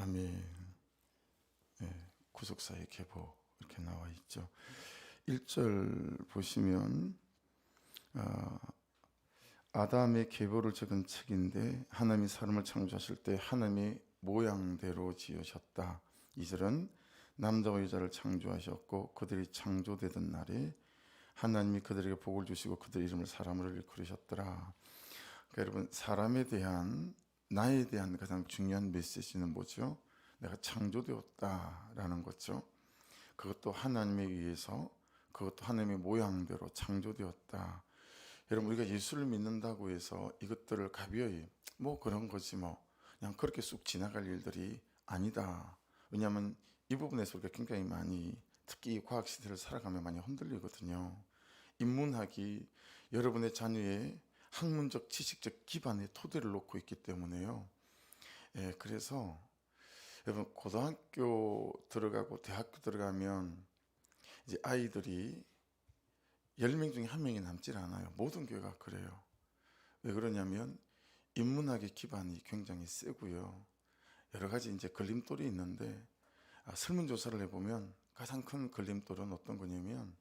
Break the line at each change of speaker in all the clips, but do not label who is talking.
아멘. 구속사의 계보 이렇게 나와 있죠. 1절 보시면 아담의 계보를 적은 책인데 하나님이 사람을 창조하실 때 하나님의 모양대로 지으셨다. 2절은 남자와 여자를 창조하셨고 그들이 창조되던 날에 하나님이 그들에게 복을 주시고 그들 이름을 사람으로 일컬으셨더라. 그러니까 여러분, 사람에 대한, 나에 대한 가장 중요한 메시지는 뭐죠? 내가 창조되었다라는 거죠. 그것도 하나님에 의해서, 그것도 하나님의 모양대로 창조되었다. 여러분, 우리가 예수를 믿는다고 해서 이것들을 가벼이 뭐 그런 거지 뭐 그냥 그렇게 쑥 지나갈 일들이 아니다. 왜냐하면 이 부분에서 우리가 굉장히 많이, 특히 과학 시대를 살아가면 많이 흔들리거든요. 인문학이 여러분의 자녀의 학문적 지식적 기반의 토대를 놓고 있기 때문에요. 그래서 여러분, 고등학교 들어가고 대학교 들어가면 이제 아이들이 10명 중에 1명이 남질 않아요. 모든 교회가 그래요. 왜 그러냐면 인문학의 기반이 굉장히 세고요. 여러 가지 이제 걸림돌이 있는데, 설문조사를 해보면 가장 큰 걸림돌은 어떤 거냐면,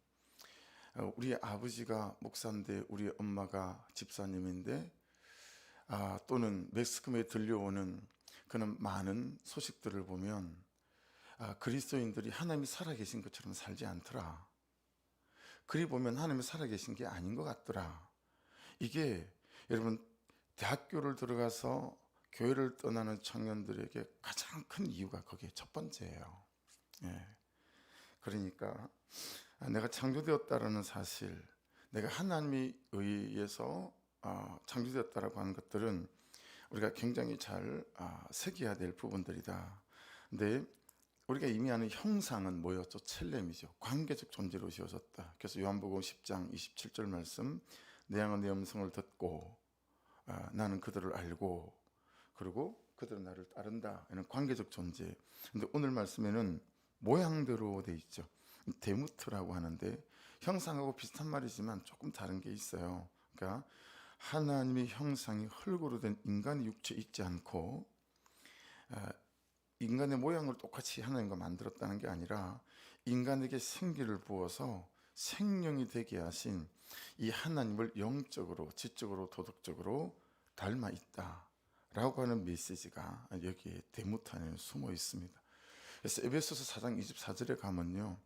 우리 아버지가 목사인데 우리 엄마가 집사님인데, 또는 매스컴에 들려오는 그런 많은 소식들을 보면 그리스도인들이 하나님이 살아계신 것처럼 살지 않더라. 그리 보면 하나님이 살아계신 게 아닌 것 같더라. 이게 여러분, 대학교를 들어가서 교회를 떠나는 청년들에게 가장 큰 이유가 거기에 첫 번째예요. 그러니까 내가 창조되었다라는 사실, 내가 하나님에 의해서 창조되었다라고 하는 것들은 우리가 굉장히 잘 새겨야 될 부분들이다. 근데 우리가 이미 아는 형상은 뭐였죠? 첼렘이죠. 관계적 존재로 지어졌다. 그래서 요한복음 10장 27절 말씀, 내 양은 내 음성을 듣고 나는 그들을 알고 그리고 그들은 나를 따른다. 이런 관계적 존재. 근데 오늘 말씀에는 모양대로 돼 있죠. 데무트라고 하는데 형상하고 비슷한 말이지만 조금 다른 게 있어요. 그러니까 하나님의 형상이 흙으로 된 인간의 육체에 있지 않고 인간의 모양을 똑같이 하나님과 만들었다는 게 아니라 인간에게 생기를 부어서 생명이 되게 하신 이 하나님을 영적으로, 지적으로, 도덕적으로 닮아 있다라고 하는 메시지가 여기에 데무트 안에 숨어 있습니다. 그래서 에베소서 4장 24절에 가면요,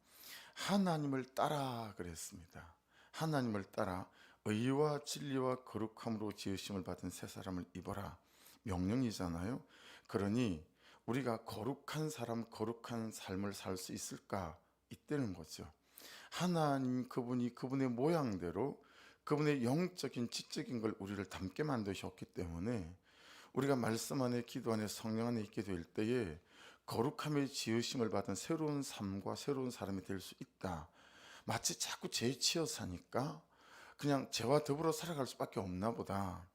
하나님을 따라 그랬습니다. 하나님을 따라 의와 진리와 거룩함으로 지으심을 받은 새 사람을 입어라. 명령이잖아요. 그러니 우리가 거룩한 사람, 거룩한 삶을 살 수 있을까? 이때는 거죠. 하나님 그분이 그분의 모양대로 그분의 영적인 지적인 걸 우리를 닮게 만드셨기 때문에 우리가 말씀 안에, 기도 안에, 성령 안에 있게 될 때에 거룩함의 지으심을 받은 새로운 삶과 새로운 사람이 될 수 있다. 마치 자꾸 죄에 치여 사니까 그냥 죄와 더불어 살아갈 수밖에 없나 보다,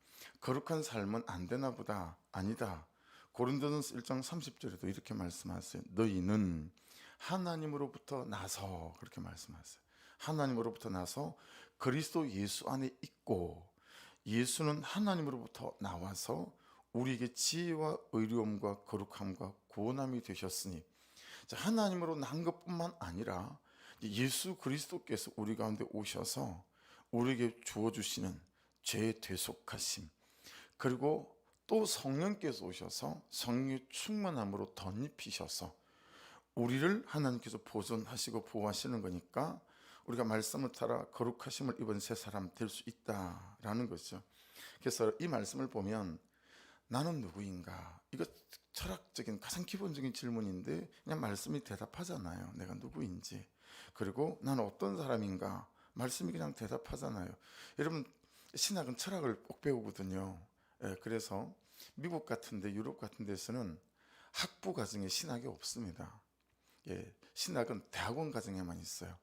거룩한 삶은 안 되나 보다. 아니다. 고린도전서 1장 30절에도 이렇게 말씀하세요. 너희는 하나님으로부터 나서, 그렇게 말씀하세요. 하나님으로부터 나서 그리스도 예수 안에 있고 예수는 하나님으로부터 나와서 우리에게 지혜와 의로움과 거룩함과 구원함이 되셨으니, 하나님으로 난 것뿐만 아니라 예수 그리스도께서 우리 가운데 오셔서 우리에게 주어주시는 죄의 되속하심, 그리고 또 성령께서 오셔서 성령의 충만함으로 덧입히셔서 우리를 하나님께서 보존하시고 보호하시는 거니까 우리가 말씀을 따라 거룩하심을 입은 새 사람 될 수 있다라는 거죠. 그래서 이 말씀을 보면 나는 누구인가? 이거 철학적인 가장 기본적인 질문인데 그냥 말씀이 대답하잖아요. 내가 누구인지. 그리고 나는 어떤 사람인가? 말씀이 그냥 대답하잖아요. 여러분, 신학은 철학을 꼭 배우거든요. 그래서 미국 같은데, 유럽 같은 데서는 학부 과정에 신학이 없습니다. 신학은 대학원 과정에만 있어요.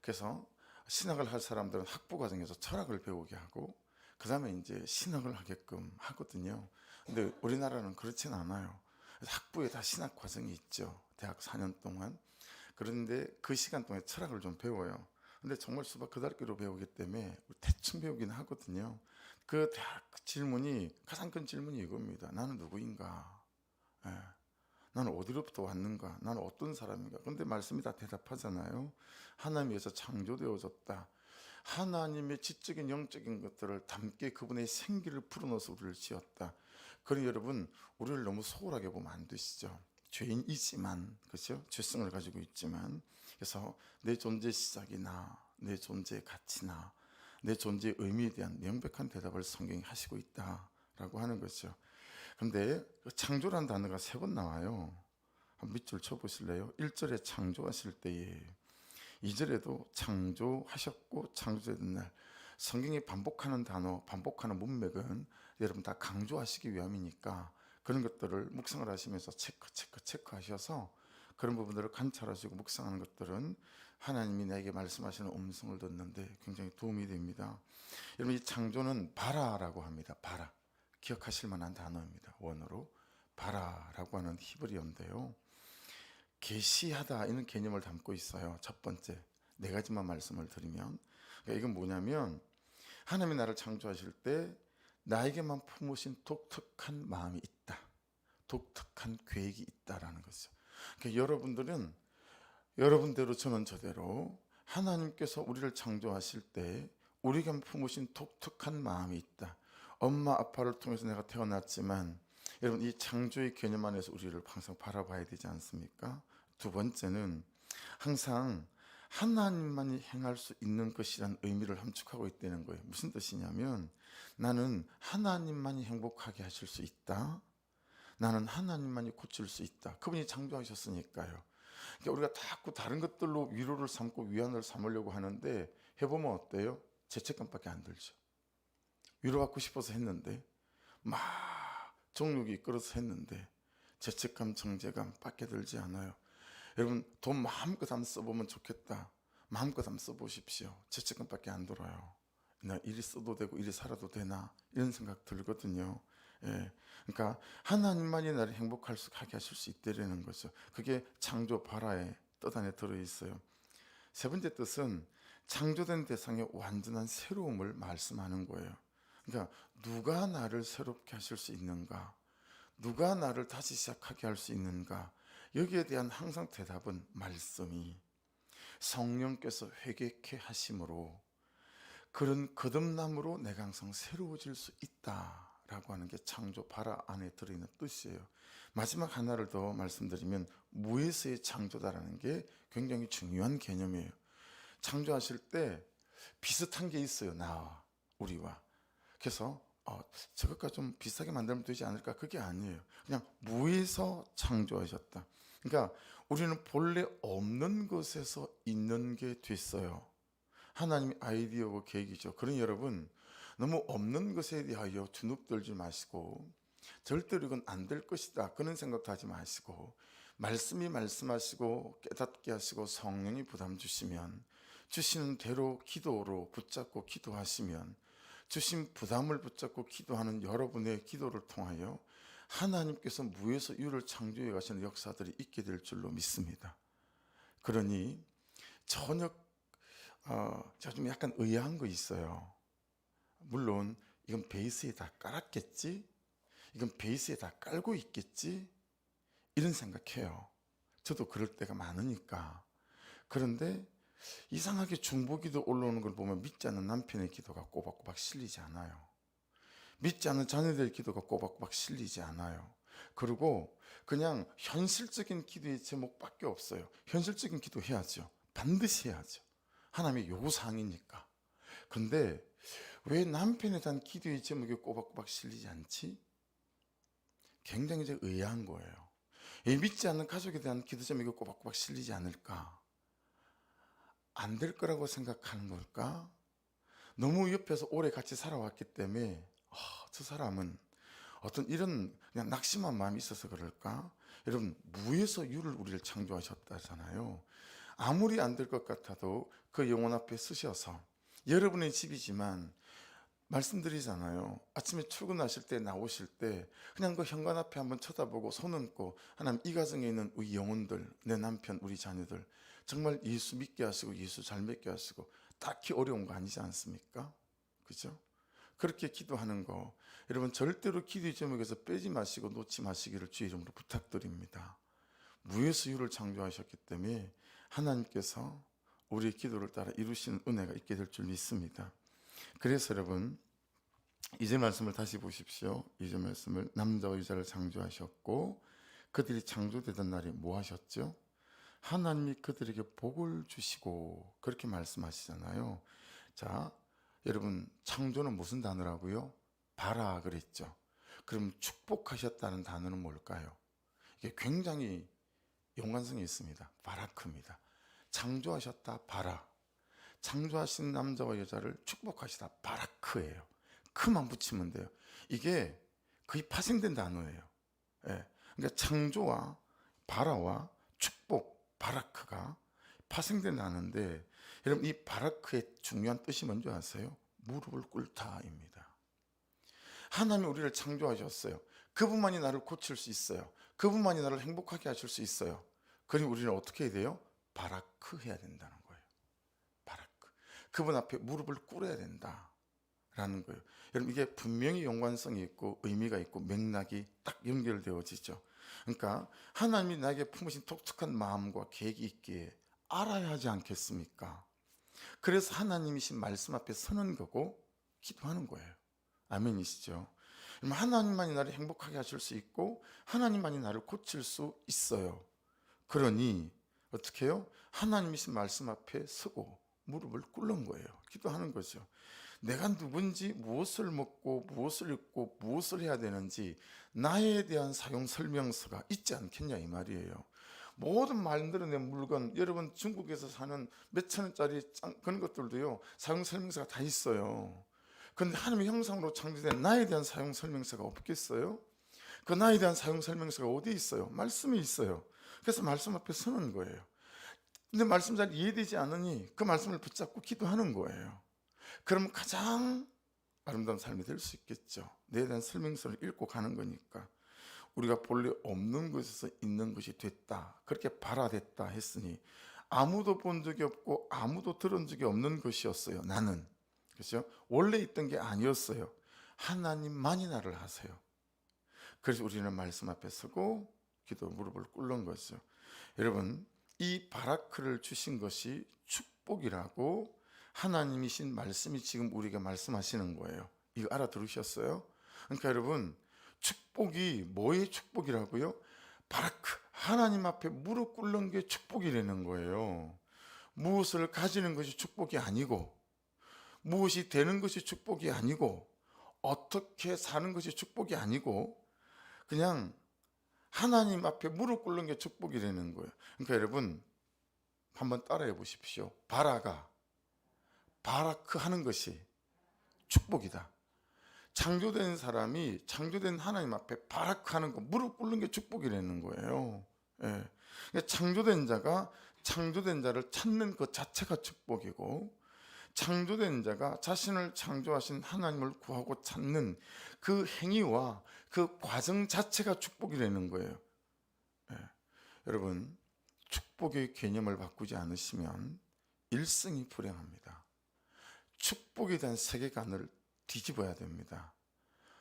그래서 신학을 할 사람들은 학부 과정에서 철학을 배우게 하고 그 다음에 이제 신학을 하게끔 하거든요. 근데 우리나라는 그렇진 않아요. 학부에 다 신학 과정이 있죠. 대학 4년 동안. 그런데 그 시간 동안에 철학을 좀 배워요. 근데 정말 수박 그다리로 배우기 때문에 대충 배우긴 하거든요. 그 대학 질문이, 가장 큰 질문이 이겁니다. 나는 누구인가? 나는 어디로부터 왔는가? 나는 어떤 사람인가? 근데 말씀이 다 대답하잖아요. 하나님에서 창조되어졌다. 하나님의 지적인 영적인 것들을 담게 그분의 생기를 불어넣어서 우리를 지었다. 그러니 여러분, 우리를 너무 소홀하게 보면 안 되시죠. 죄인이지만, 그렇죠? 죄성을 가지고 있지만, 그래서 내 존재 시작이나 내 존재의 가치나 내 존재의 의미에 대한 명백한 대답을 성경이 하시고 있다라고 하는 거죠. 그런데 창조란 단어가 3번 나와요. 한 밑줄 쳐보실래요? 1절에 창조하실 때에, 2절에도 창조하셨고 창조된 날. 성경이 반복하는 단어, 반복하는 문맥은 여러분 다 강조하시기 위함이니까 그런 것들을 묵상을 하시면서 체크하셔서 그런 부분들을 관찰하시고 묵상하는 것들은 하나님이 나에게 말씀하시는 음성을 듣는데 굉장히 도움이 됩니다. 여러분, 이 창조는 바라라고 합니다. 바라. 기억하실 만한 단어입니다. 원어로 바라라고 하는 히브리어인데요. 계시하다 이런 개념을 담고 있어요. 첫 번째, 4가지만 말씀을 드리면, 그러니까 이건 뭐냐면 하나님이 나를 창조하실 때 나에게만 품으신 독특한 마음이 있다. 독특한 계획이 있다라는 거죠. 그러니까 여러분들은 여러분대로, 저는 저대로 하나님께서 우리를 창조하실 때 우리에게 품으신 독특한 마음이 있다. 엄마 아빠를 통해서 내가 태어났지만 여러분, 이 창조의 개념 안에서 우리를 항상 바라봐야 되지 않습니까? 2번째는 항상 하나님만이 행할 수 있는 것이라는 의미를 함축하고 있다는 거예요. 무슨 뜻이냐면 나는 하나님만이 행복하게 하실 수 있다. 나는 하나님만이 고칠 수 있다. 그분이 창조하셨으니까요. 그러니까 우리가 자꾸 다른 것들로 위로를 삼고 위안을 삼으려고 하는데 해보면 어때요? 죄책감밖에 안 들죠. 위로받고 싶어서 했는데, 막 정욕이 이끌어서 했는데 죄책감, 정죄감 밖에 들지 않아요. 여러분, 돈 마음껏 한번 써보면 좋겠다. 마음껏 한번 써보십시오. 죄책감밖에 안 들어요. 나 이리 써도 되고 이리 살아도 되나, 이런 생각 들거든요. 예. 그러니까 하나님만이 나를 행복하게 하실 수 있다는 거죠. 그게 창조 바라의 뜻 안에 들어있어요. 3번째 뜻은 창조된 대상의 완전한 새로움을 말씀하는 거예요. 그러니까 누가 나를 새롭게 하실 수 있는가? 누가 나를 다시 시작하게 할 수 있는가? 여기에 대한 항상 대답은 말씀이, 성령께서 회개케 하심으로 그런 거듭남으로 내가 항상 새로워질 수 있다라고 하는 게 창조 바라 안에 들어있는 뜻이에요. 마지막 하나를 더 말씀드리면 무에서의 창조다라는 게 굉장히 중요한 개념이에요. 창조하실 때 비슷한 게 있어요. 나와 우리와. 그래서 저것과 좀 비슷하게 만들면 되지 않을까? 그게 아니에요. 그냥 무에서 창조하셨다. 그러니까 우리는 본래 없는 것에서 있는 게 됐어요. 하나님의 아이디어고 계획이죠. 그러니 여러분, 너무 없는 것에 대하여 주눅들지 마시고 절대로 이건 안 될 것이다 그런 생각도 하지 마시고, 말씀이 말씀하시고 깨닫게 하시고 성령이 부담 주시면 주시는 대로 기도로 붙잡고 기도하시면, 주신 부담을 붙잡고 기도하는 여러분의 기도를 통하여 하나님께서 무에서 유를 창조해 가시는 역사들이 있게 될 줄로 믿습니다. 그러니 전혀 제가 좀 약간 의아한 거 있어요. 물론 이건 베이스에 다 깔았겠지? 이건 베이스에 다 깔고 있겠지? 이런 생각해요. 저도 그럴 때가 많으니까. 그런데 이상하게 중보기도 올라오는 걸 보면 믿지 않는 남편의 기도가 꼬박꼬박 실리지 않아요. 믿지 않는 자녀들의 기도가 꼬박꼬박 실리지 않아요. 그리고 그냥 현실적인 기도의 제목밖에 없어요. 현실적인 기도 해야죠. 반드시 해야죠. 하나님의 요구사항이니까. 근데 왜 남편에 대한 기도의 제목이 꼬박꼬박 실리지 않지? 굉장히 의아한 거예요. 믿지 않는 가족에 대한 기도 제목이 꼬박꼬박 실리지 않을까? 안 될 거라고 생각하는 걸까? 너무 옆에서 오래 같이 살아왔기 때문에 저 사람은 어떤 이런 그냥 낙심한 마음이 있어서 그럴까? 여러분, 무에서 유를 우리를 창조하셨다잖아요. 아무리 안 될 것 같아도 그 영혼 앞에 쓰셔서, 여러분의 집이지만 말씀드리잖아요. 아침에 출근하실 때, 나오실 때 그냥 그 현관 앞에 한번 쳐다보고 손 얹고, 하나님, 이 가정에 있는 우리 영혼들, 내 남편, 우리 자녀들 정말 예수 믿게 하시고 예수 잘 믿게 하시고, 딱히 어려운 거 아니지 않습니까? 그죠? 그렇게 기도하는 거 여러분 절대로 기도의 제목에서 빼지 마시고 놓지 마시기를 주의 이름으로 부탁드립니다. 무에서 유를 창조하셨기 때문에 하나님께서 우리의 기도를 따라 이루시는 은혜가 있게 될 줄 믿습니다. 그래서 여러분 2절 말씀을 다시 보십시오. 2절 말씀을 남자와 여자를 창조하셨고 그들이 창조되던 날에 뭐 하셨죠? 하나님이 그들에게 복을 주시고 그렇게 말씀하시잖아요. 자, 여러분 창조는 무슨 단어라고요? 바라 그랬죠. 그럼 축복하셨다는 단어는 뭘까요? 이게 굉장히 연관성이 있습니다. 바라크입니다. 창조하셨다 바라. 창조하신 남자와 여자를 축복하시다 바라크예요. 크만 붙이면 돼요. 이게 거의 파생된 단어예요. 예. 그러니까 창조와 바라와 축복, 바라크가 파생된 단어인데 여러분 이 바라크의 중요한 뜻이 뭔지 아세요? 무릎을 꿇다입니다. 하나님이 우리를 창조하셨어요. 그분만이 나를 고칠 수 있어요. 그분만이 나를 행복하게 하실 수 있어요. 그러니 우리는 어떻게 해야 돼요? 바라크 해야 된다는 거예요. 바라크. 그분 앞에 무릎을 꿇어야 된다라는 거예요. 여러분 이게 분명히 연관성이 있고 의미가 있고 맥락이 딱 연결되어지죠. 그러니까 하나님이 나에게 품으신 독특한 마음과 계획이 있기에 알아야 하지 않겠습니까? 그래서 하나님이신 말씀 앞에 서는 거고 기도하는 거예요. 아멘이시죠? 하나님만이 나를 행복하게 하실 수 있고 하나님만이 나를 고칠 수 있어요. 그러니 어떻게 해요? 하나님이신 말씀 앞에 서고 무릎을 꿇는 거예요. 기도하는 거죠. 내가 누군지, 무엇을 먹고 무엇을 입고 무엇을 해야 되는지 나에 대한 사용 설명서가 있지 않겠냐 이 말이에요. 모든 만들어낸 물건, 여러분 중국에서 사는 몇천 원짜리 그런 것들도요 사용 설명서가 다 있어요. 그런데 하나님의 형상으로 창조된 나에 대한 사용 설명서가 없겠어요? 그 나에 대한 사용 설명서가 어디 있어요? 말씀이 있어요. 그래서 말씀 앞에 서는 거예요. 근데 말씀 잘 이해되지 않으니 그 말씀을 붙잡고 기도하는 거예요. 그럼 가장 아름다운 삶이 될 수 있겠죠. 내에 대한 설명서를 읽고 가는 거니까. 우리가 본래 없는 것에서 있는 것이 됐다, 그렇게 발화됐다 했으니 아무도 본 적이 없고 아무도 들은 적이 없는 것이었어요. 나는 그렇죠? 원래 있던 게 아니었어요. 하나님만이 나를 하세요. 그래서 우리는 말씀 앞에 서고 기도 무릎을 꿇는 거죠. 여러분 이 바라크를 주신 것이 축복이라고 하나님이신 말씀이 지금 우리에게 말씀하시는 거예요. 이거 알아들으셨어요? 그러니까 여러분 축복이 뭐의 축복이라고요? 바라크, 하나님 앞에 무릎 꿇는 게 축복이라는 거예요. 무엇을 가지는 것이 축복이 아니고 무엇이 되는 것이 축복이 아니고 어떻게 사는 것이 축복이 아니고 그냥 하나님 앞에 무릎 꿇는 게 축복이라는 거예요. 그러니까 여러분 한번 따라해 보십시오. 바라크 하는 것이 축복이다. 창조된 사람이 창조된 하나님 앞에 바라크하는 거, 무릎 꿇는 게 축복이라는 거예요. 예. 그러니까 창조된 자가 창조된 자를 찾는 것 자체가 축복이고 창조된 자가 자신을 창조하신 하나님을 구하고 찾는 그 행위와 그 과정 자체가 축복이라는 거예요. 예. 여러분 축복의 개념을 바꾸지 않으시면 일생이 불행합니다. 축복에 대한 세계관을 뒤집어야 됩니다.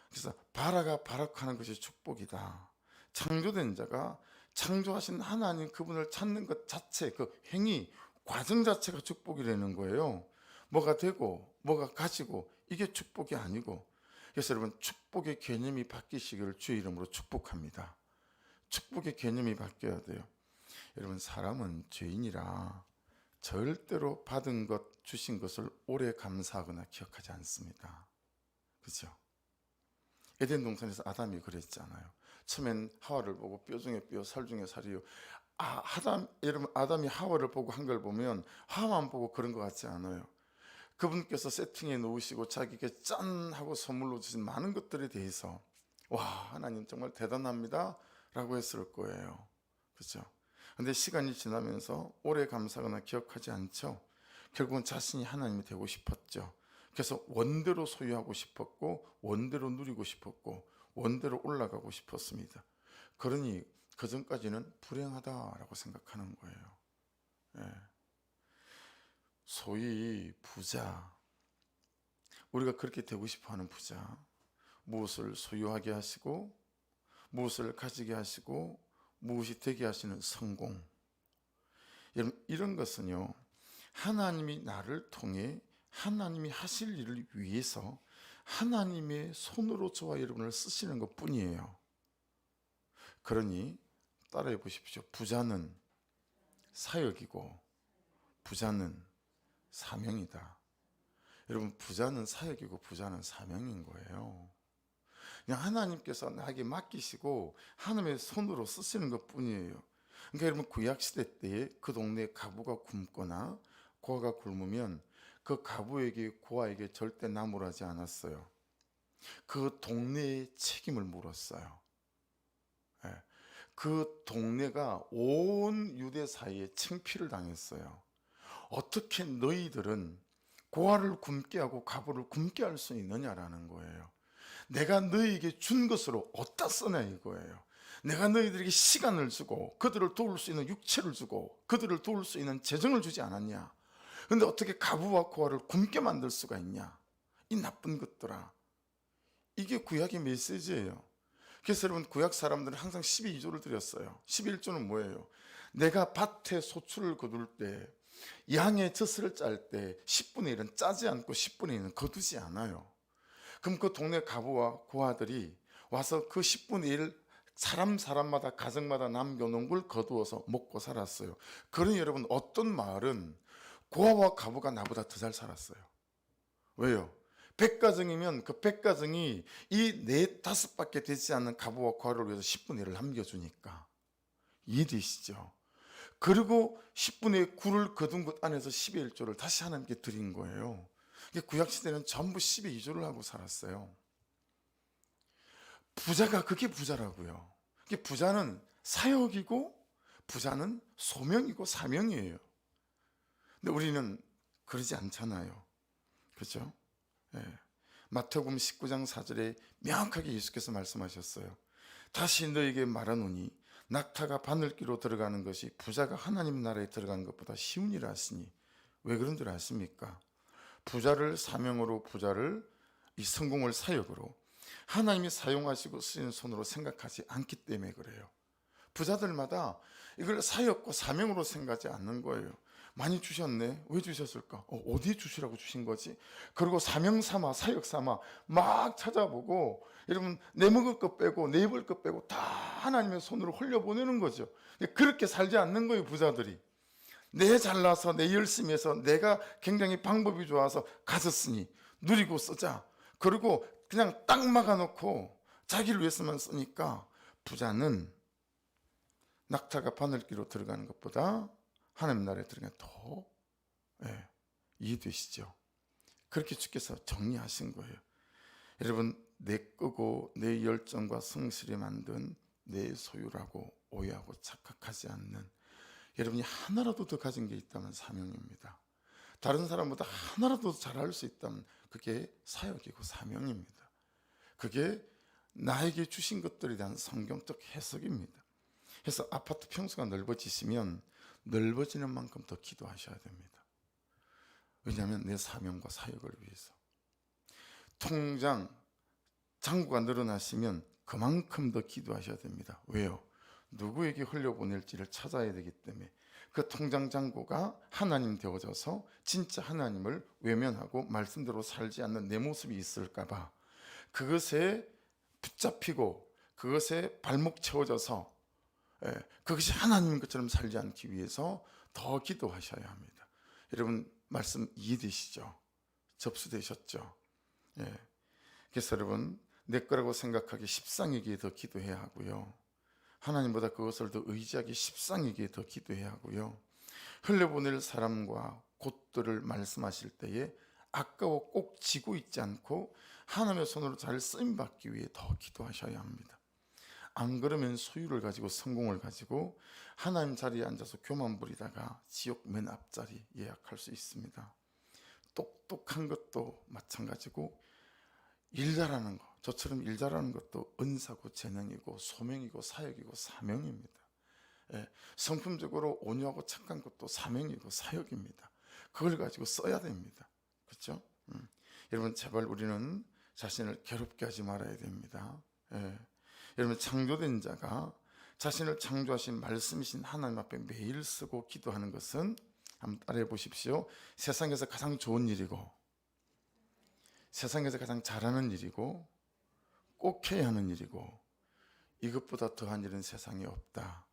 그래서 바라크하는 것이 축복이다. 창조된 자가 창조하신 하나님 그분을 찾는 것 자체, 그 행위, 과정 자체가 축복이라는 거예요. 뭐가 되고 뭐가 가지고 이게 축복이 아니고. 그래서 여러분 축복의 개념이 바뀌시기를 주의 이름으로 축복합니다. 축복의 개념이 바뀌어야 돼요. 여러분 사람은 죄인이라 절대로 받은 것, 주신 것을 오래 감사하거나 기억하지 않습니다. 그렇죠? 에덴 동산에서 아담이 그랬잖아요. 처음엔 하와를 보고 뼈 중에 뼈, 살 중에 살이요. 여러분 아담이 하와를 보고 한 걸 보면 하와만 보고 그런 것 같지 않아요. 그분께서 세팅해 놓으시고 자기에게 짠 하고 선물로 주신 많은 것들에 대해서 와 하나님 정말 대단합니다 라고 했을 거예요. 그렇죠? 근데 시간이 지나면서 오래 감사하거나 기억하지 않죠. 결국은 자신이 하나님이 되고 싶었죠. 그래서 원대로 소유하고 싶었고 원대로 누리고 싶었고 원대로 올라가고 싶었습니다. 그러니 그 전까지는 불행하다라고 생각하는 거예요. 예. 소위 부자, 우리가 그렇게 되고 싶어하는 부자, 무엇을 소유하게 하시고 무엇을 가지게 하시고 무엇이 되게 하시는 성공, 여러분 이런 것은요 하나님이 나를 통해 하나님이 하실 일을 위해서 하나님의 손으로 저와 여러분을 쓰시는 것 뿐이에요. 그러니 따라해 보십시오. 부자는 사역이고 부자는 사명이다. 여러분 여러분 사역이고 부자는 사명인 거예요. 그냥 하나님께서 나에게 맡기시고 하나님의 손으로 쓰시는 것 뿐이에요. 그러니까 여러분 구약시대 때에 그 동네에 과부가 굶거나 고아가 굶으면 그 과부에게 고아에게 절대 나무라지 않았어요. 그 동네의 책임을 물었어요. 예. 그 동네가 온 유대 사이에 창피를 당했어요. 어떻게 너희들은 고아를 굶게 하고 과부를 굶게 할 수 있느냐라는 거예요. 내가 너희에게 준 것으로 어디다 쓰냐 이거예요. 내가 너희들에게 시간을 주고 그들을 도울 수 있는 육체를 주고 그들을 도울 수 있는 재정을 주지 않았냐. 근데 어떻게 과부와 고아를 굶게 만들 수가 있냐. 이 나쁜 것들아. 이게 구약의 메시지예요. 그래서 여러분 구약 사람들은 항상 12조를 드렸어요. 11조는 뭐예요? 내가 밭에 소출을 거둘 때 양의 젖을 짤 때 10분의 1은 짜지 않고 10분의 1은 거두지 않아요. 그럼 그 동네 과부와 고아들이 와서 그 10분의 1 사람마다 가정마다 남겨놓은 걸 거두어서 먹고 살았어요. 그러니 여러분 어떤 마을은 고아와 과부가 나보다 더 잘 살았어요. 왜요? 100가정이면 그 100가정이 이 4, 5밖에 되지 않는 과부와 고아를 위해서 10분의 1을 남겨주니까. 이해되시죠? 그리고 10분의 9를 거둔 것 안에서 12의 1조를 다시 하나님께 드린 거예요. 구약시대는 전부 12조를 하고 살았어요. 부자가 그게 부자라고요. 부자는 사역이고 부자는 소명이고 사명이에요. 근데 우리는 그러지 않잖아요. 그렇죠? 예. 마태복음 19장 4절에 명확하게 예수께서 말씀하셨어요. 다시 너에게 말하노니 낙타가 바늘기로 들어가는 것이 부자가 하나님 나라에 들어가는 것보다 쉬운 일 하시니. 왜 그런 줄 아십니까? 부자를 사명으로, 부자를 이 성공을 사역으로 하나님이 사용하시고 쓰시는 손으로 생각하지 않기 때문에 그래요. 부자들마다 이걸 사역과 사명으로 생각하지 않는 거예요. 많이 주셨네. 왜 주셨을까? 어디에 주시라고 주신 거지? 그리고 사명 삼아 사역 삼아 막 찾아보고 여러분 내 먹을 것 빼고 내 입을 것 빼고 다 하나님의 손으로 흘려보내는 거죠. 그렇게 살지 않는 거예요. 부자들이. 내 잘나서 내 열심히 해서 내가 굉장히 방법이 좋아서 가졌으니 누리고 쓰자. 그리고 그냥 딱 막아놓고 자기를 위해서만 쓰니까 부자는 낙타가 바늘기로 들어가는 것보다 하나님 나라에 들어가는 더 이해되시죠? 그렇게 주께서 정리하신 거예요. 여러분 내 거고 내 열정과 성실히 만든 내 소유라고 오해하고 착각하지 않는 여러분이 하나라도 더 가진 게 있다면 사명입니다. 다른 사람보다 하나라도 잘할 수 있다면 그게 사역이고 사명입니다. 그게 나에게 주신 것들에 대한 성경적 해석입니다. 그래서 아파트 평수가 넓어지시면 넓어지는 만큼 더 기도하셔야 됩니다. 왜냐하면 내 사명과 사역을 위해서. 통장 잔고가 늘어나시면 그만큼 더 기도하셔야 됩니다. 왜요? 누구에게 흘려보낼지를 찾아야 되기 때문에 그 통장 잔고가 하나님 되어져서 진짜 하나님을 외면하고 말씀대로 살지 않는 내 모습이 있을까 봐 그것에 붙잡히고 그것에 발목 채워져서 그것이 하나님 것처럼 살지 않기 위해서 더 기도하셔야 합니다. 여러분 말씀 이해되시죠? 접수되셨죠? 그래서 여러분 내 거라고 생각하기 십상에게 더 기도해야 하고요. 하나님보다 그것을 더 의지하기 십상에게 더 기도해야 하고요. 흘려보낼 사람과 곳들을 말씀하실 때에 아까워 꼭 지고 있지 않고 하나님의 손으로 잘 쓰임받기 위해 더 기도하셔야 합니다. 안 그러면 소유를 가지고 성공을 가지고 하나님 자리에 앉아서 교만 부리다가 지옥 맨 앞자리 예약할 수 있습니다. 똑똑한 것도 마찬가지고 일 잘하는 거, 저처럼 일 잘하는 것도 은사고 재능이고 소명이고 사역이고 사명입니다. 성품적으로 온유하고 착한 것도 사명이고 사역입니다. 그걸 가지고 써야 됩니다. 그렇죠? 여러분 제발 우리는 자신을 괴롭게 하지 말아야 됩니다. 예. 여러분 창조된 자가 자신을 창조하신 말씀이신 하나님 앞에 매일 쓰고 기도하는 것은 한번 따라해 보십시오. 세상에서 가장 좋은 일이고 세상에서 가장 잘하는 일이고 꼭 해야 하는 일이고 이것보다 더한 일은 세상에 없다.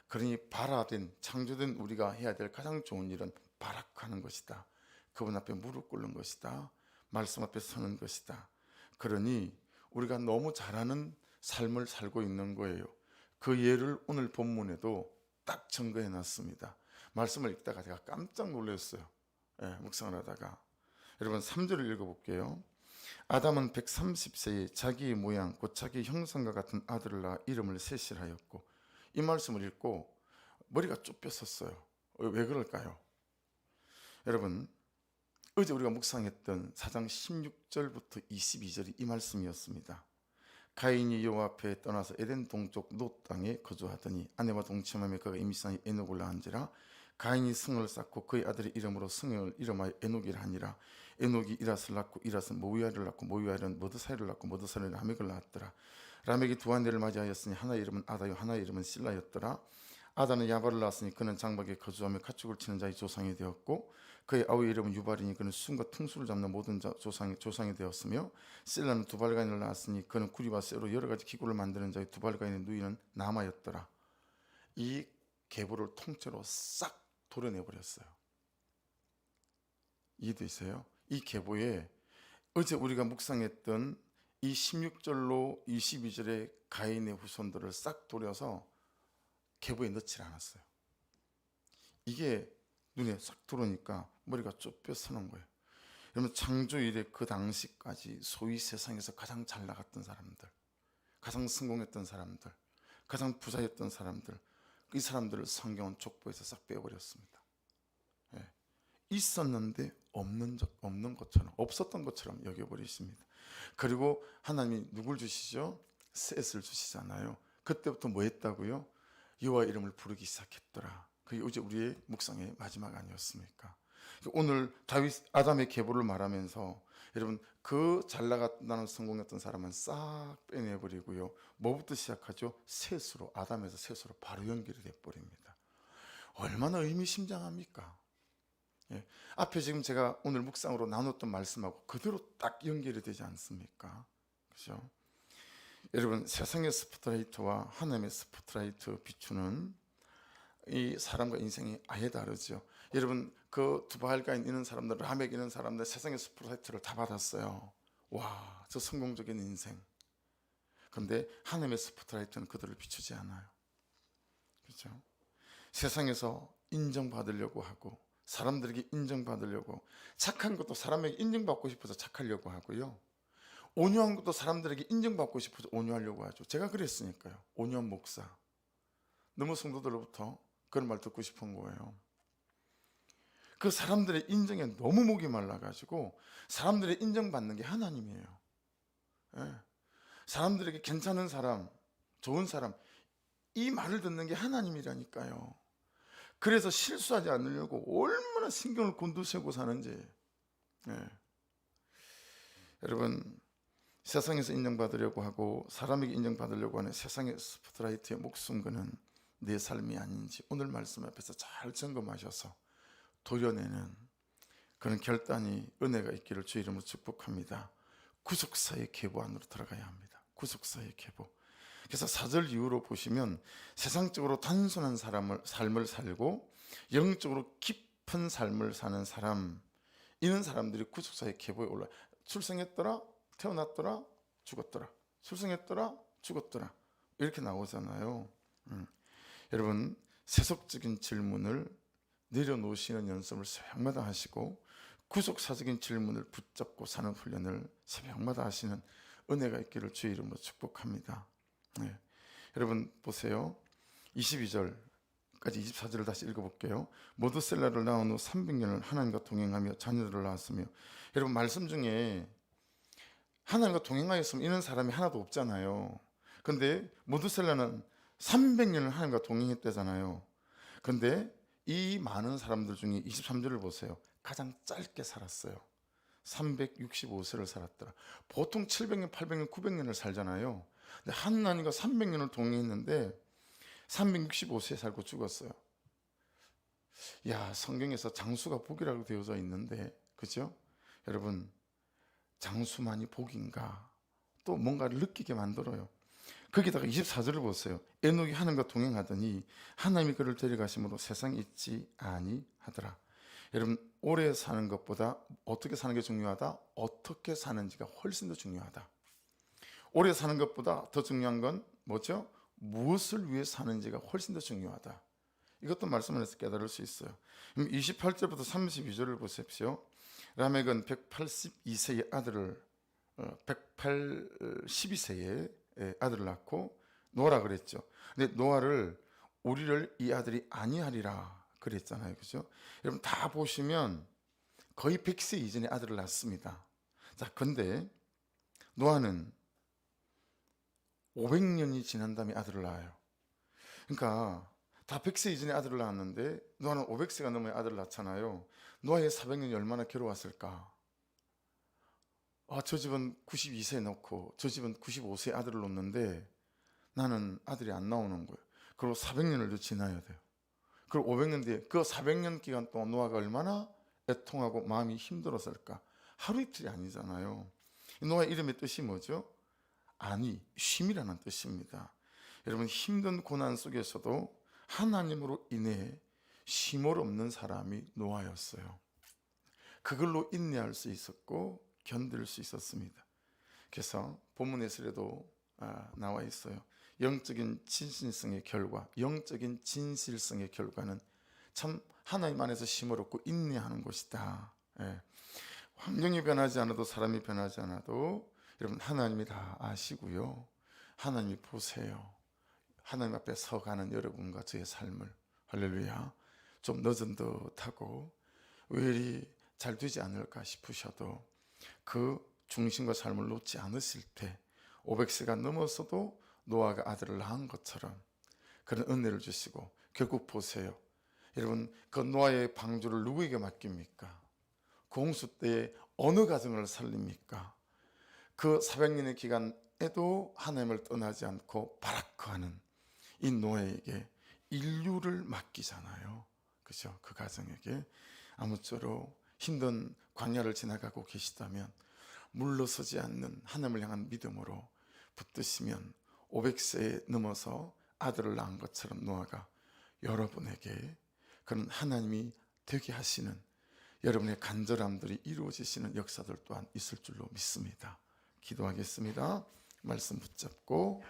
그러니 발화된 창조된 우리가 해야 될 가장 좋은 일은 발악하는 것이다. 그분 앞에 무릎 꿇는 것이다. 말씀 앞에 서는 것이다. 그러니 우리가 너무 잘하는 삶을 살고 있는 거예요. 그 예를 오늘 본문에도 딱 증거해 놨습니다. 말씀을 읽다가 제가 깜짝 놀랐어요. 묵상을 하다가. 여러분 3절을 읽어볼게요. 아담은 130세에 자기의 모양 곧 자기 형상과 같은 아들을 낳아 이름을 셋이라 하였고, 이 말씀을 읽고 머리가 쭈뼛었어요. 왜 그럴까요? 여러분 어제 우리가 묵상했던 4장 16절부터 22절이 이 말씀이었습니다. 가인이 여호와 앞에 떠나서 에덴 동쪽 놋 땅에 거주하더니 아내와 동침하며 그가 임신하여 에녹을 낳은지라. 가인이 승을 쌓고 그의 아들의 이름으로 승을 이름하여 에녹이라 하니라. 에녹이 이랏을 낳고 이랏은 모우야를 낳고 모우야는 머드사이를 낳고 머드사이는 라멕을 낳았더라. 라멕이 두 아내를 맞이하였으니 하나의 이름은 아다요 하나의 이름은 실라였더라. 아다는 야발을 낳았으니 그는 장막에 거주하며 가축을 치는 자의 조상이 되었고, 그의 아우의 이름은 유발이니 그는 순과 퉁수를 잡는 모든 조상이 되었으며, 실라는 두발가인을 낳았으니 그는 구리와 쇠로 여러 가지 기구를 만드는 자의 두발가인의 누이는 나마였더라. 이 계보를 통째로 싹 도려내버렸어요. 이해되세요? 이 계보에 어제 우리가 묵상했던 이 16절로 22절의 가인의 후손들을 싹 도려서 계보에 넣지 않았어요. 이게 눈에 싹 들어오니까 머리가 쭈뼛 서는 거예요. 여러분 창조 이래 그 당시까지 소위 세상에서 가장 잘 나갔던 사람들, 가장 성공했던 사람들, 가장 부자였던 사람들, 이 사람들을 성경은 족보에서 싹 빼버렸습니다. 있었는데 없는 것처럼, 없었던 것처럼 여겨버리십니다. 그리고 하나님이 누굴 주시죠? 셋을 주시잖아요. 그때부터 뭐 했다고요? 여호와 이름을 부르기 시작했더라. 그게 어제 우리의 묵상의 마지막 아니었습니까? 오늘 다윗 아담의 계보를 말하면서 여러분 그 잘 나갔다는 성공했던 사람은 싹 빼내버리고요. 뭐부터 시작하죠? 셋으로, 아담에서 셋으로 바로 연결이 돼버립니다. 얼마나 의미심장합니까? 앞에 지금 제가 오늘 묵상으로 나눴던 말씀하고 그대로 딱 연결이 되지 않습니까? 그렇죠? 여러분 세상의 스포트라이트와 하나님의 스포트라이트 비추는 이 사람과 인생이 아예 다르죠. 여러분 그 두발가인 있는 사람들, 라멕 있는 사람들 세상의 스포트라이트를 다 받았어요. 와, 저 성공적인 인생. 그런데 하나님의 스포트라이트는 그들을 비추지 않아요. 그렇죠? 세상에서 인정받으려고 하고 사람들에게 인정받으려고, 착한 것도 사람에게 인정받고 싶어서 착하려고 하고요, 온유한 것도 사람들에게 인정받고 싶어서 온유하려고 하죠. 제가 그랬으니까요. 온유한 목사. 너무 성도들로부터 그런 말 듣고 싶은 거예요. 그 사람들의 인정에 너무 목이 말라가지고 사람들의 인정받는 게 하나님이에요. 사람들에게 괜찮은 사람, 좋은 사람, 이 말을 듣는 게 하나님이라니까요. 그래서 실수하지 않으려고 얼마나 신경을 곤두세우고 사는지. 여러분 세상에서 인정받으려고 하고 사람에게 인정받으려고 하는 세상의 스포트라이트의 목숨 거는 내 삶이 아닌지 오늘 말씀 앞에서 잘 점검하셔서 도려내는 그런 결단이, 은혜가 있기를 주의 이름으로 축복합니다. 구속사의 계보 안으로 들어가야 합니다. 구속사의 계보. 그래서 4절 이후로 보시면 세상적으로 단순한 삶을 살고 영적으로 깊은 삶을 사는 사람, 이런 사람들이 구속사의 계보에 올라요. 출생했더라, 태어났더라, 죽었더라, 출생했더라, 죽었더라, 이렇게 나오잖아요. 여러분 세속적인 질문을 내려놓으시는 연습을 새벽마다 하시고 구속사적인 질문을 붙잡고 사는 훈련을 새벽마다 하시는 은혜가 있기를 주의 이름으로 축복합니다. 여러분 보세요. 22절까지 24절을 다시 읽어볼게요. 모두셀라를 낳은 후 300년을 하나님과 동행하며 자녀들을 낳았으며, 여러분 말씀 중에 하나님과 동행하였으면 이런 사람이 하나도 없잖아요. 근데 모두셀라는 300년을 하나님과 동행했대잖아요. 근데 이 많은 사람들 중에 23절을 보세요. 가장 짧게 살았어요. 365세를 살았더라. 보통 700년, 800년, 900년을 살잖아요. 근데 하나님과 300년을 동행했는데 365세 살고 죽었어요. 야, 성경에서 장수가 복이라고 되어져 있는데, 그죠? 여러분, 장수만이 복인가? 또 뭔가를 느끼게 만들어요. 거기다가 24절을 보세요. 에녹이 하나님과 동행하더니 하나님이 그를 데려가심으로 세상에 있지 아니하더라. 여러분, 오래 사는 것보다 어떻게 사는 게 중요하다? 어떻게 사는지가 훨씬 더 중요하다. 오래 사는 것보다 더 중요한 건 뭐죠? 무엇을 위해 사는지가 훨씬 더 중요하다. 이것도 말씀을 해서 깨달을 수 있어요. 28절부터 32절을 보십시오. 라멕은 182세의 아들을 112세의 아들을 낳고 노아라 그랬죠. 근데 노아를 우리를 이 아들이 아니하리라 그랬잖아요. 그죠? 여러분 다 보시면 거의 100세 이전에 아들을 낳습니다. 자, 근데 노아는 500년이 지난 다음에 아들을 낳아요. 그러니까 다 100세 이전에 아들을 낳았는데 노아는 500세가 넘어야 아들을 낳잖아요. 노아의 400년이 얼마나 괴로웠을까? 저 집은 92세에 놓고 저 집은 95세에 아들을 놓는데 나는 아들이 안 나오는 거예요. 그리고 400년을 더 지나야 돼요. 그리고 500년 뒤에 그 400년 기간 동안 노아가 얼마나 애통하고 마음이 힘들었을까? 하루 이틀이 아니잖아요. 노아 이름의 뜻이 뭐죠? 아니, 쉼이라는 뜻입니다. 여러분 힘든 고난 속에서도 하나님으로 인해 쉼을 없는 사람이 노아였어요. 그걸로 인내할 수 있었고 견딜 수 있었습니다. 그래서 본문에서도 나와 있어요. 영적인 진실성의 결과, 영적인 진실성의 결과는 참 하나님 안에서 쉼을 얻고 인내하는 것이다. 환경이 변하지 않아도 사람이 변하지 않아도 여러분 하나님이 다 아시고요. 하나님이 보세요. 하나님 앞에 서가는 여러분과 저의 삶을 할렐루야. 좀 늦은 듯하고 왜 이리 잘 되지 않을까 싶으셔도 그 중심과 삶을 놓지 않으실 때 500세가 넘어서도 노아가 아들을 낳은 것처럼 그런 은혜를 주시고 결국 보세요. 여러분 그 노아의 방주를 누구에게 맡깁니까? 공수 때에 어느 가정을 살립니까? 그 400년의 기간에도 하나님을 떠나지 않고 바라크하는 이 노아에게 인류를 맡기잖아요. 그죠? 그 가정에게 아무쪼록 힘든 광야를 지나가고 계시다면 물러서지 않는 하나님을 향한 믿음으로 붙드시면 500세에 넘어서 아들을 낳은 것처럼 노아가 여러분에게 그런 하나님이 되게 하시는 여러분의 간절함들이 이루어지시는 역사들 또한 있을 줄로 믿습니다. 기도하겠습니다. 말씀 붙잡고